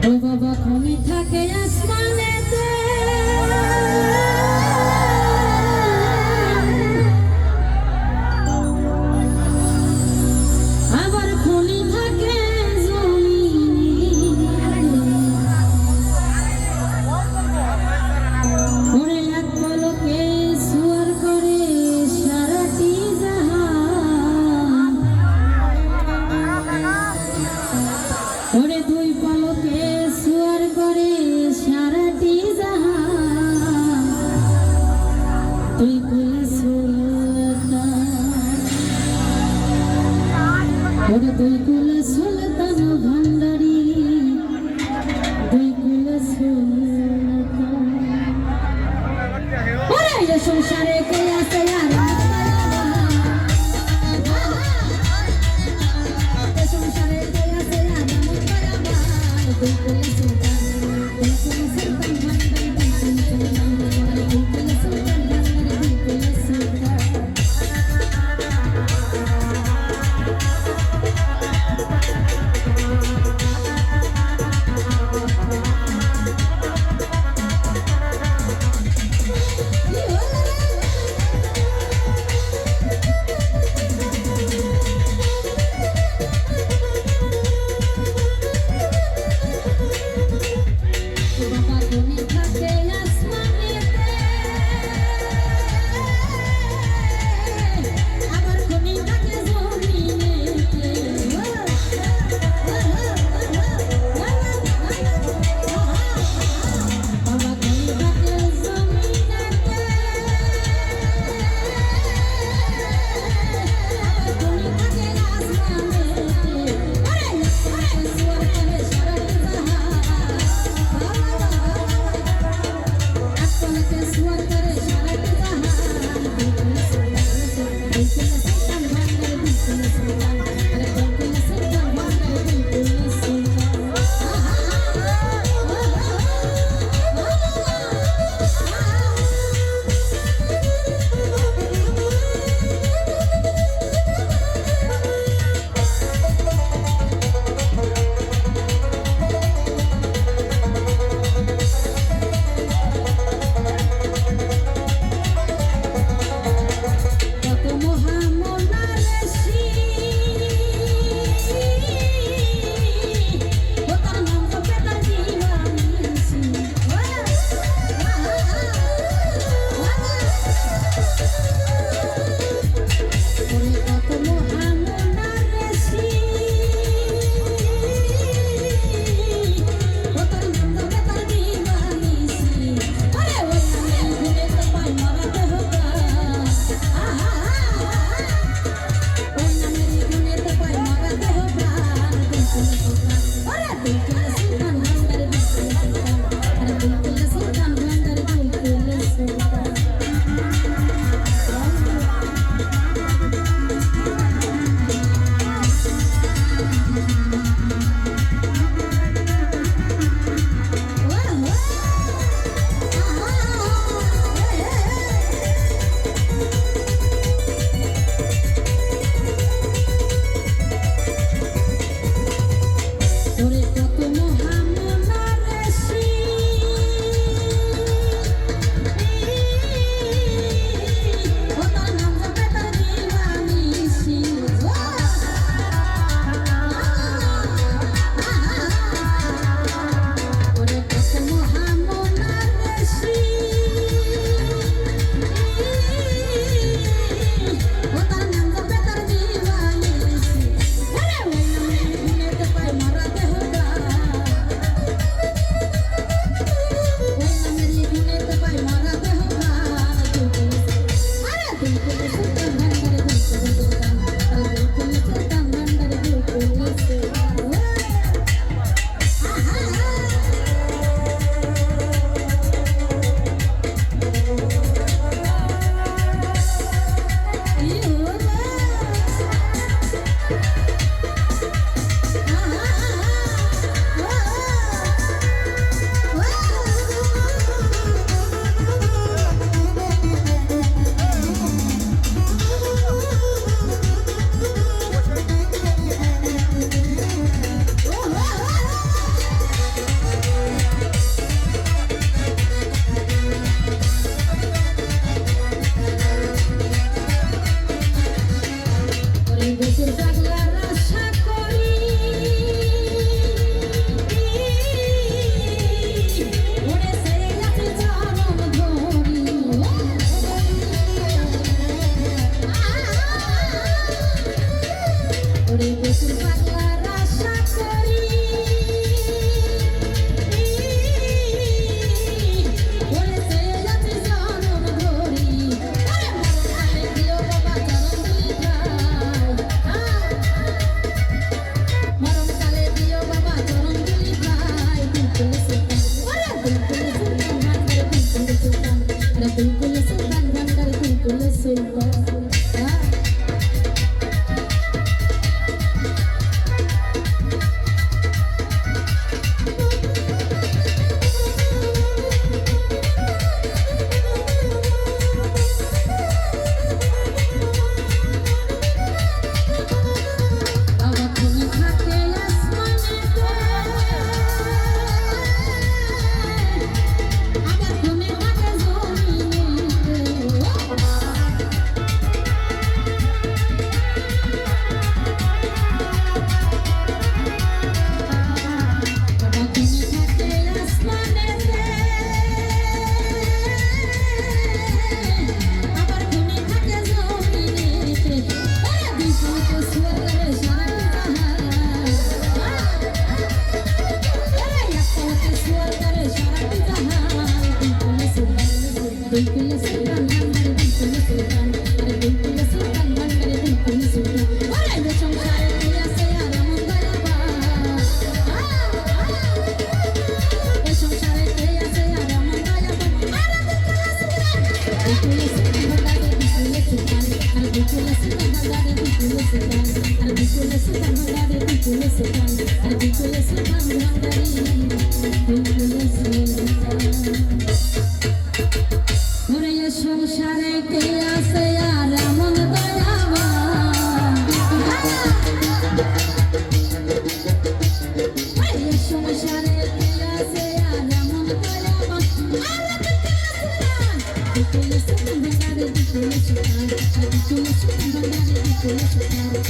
ও বাবা তুমি থাকে আসমানেতে আবার খুনি থাকে জমিনে ওরে এক পলকে সুয়ার করে সারাটি জাহান ওরে দুই পলকে সুয়ার করে সারাটি জাহান তুই কুল সুলতান ওরে দুই কুল সুলতান ভান্ডারি দুই কুল সুলতান ওরে এ সংসারে কে আছে আর সংসারে কে আছে আর দুই কুল সুলতান দুই কুল সুলতান ভান্ডারি দুই কুল সুলতান ভান্ডারি দুই কুল সুলতান সুলতান আর বিপুল সুলতান ভান্ডারি বিপুল সুলতান আর বিপুল সুলতান ভান্ডারি বিপুল সুলতান ওরে সংসারে কে আছে আর এমন দয়াবান সংসারে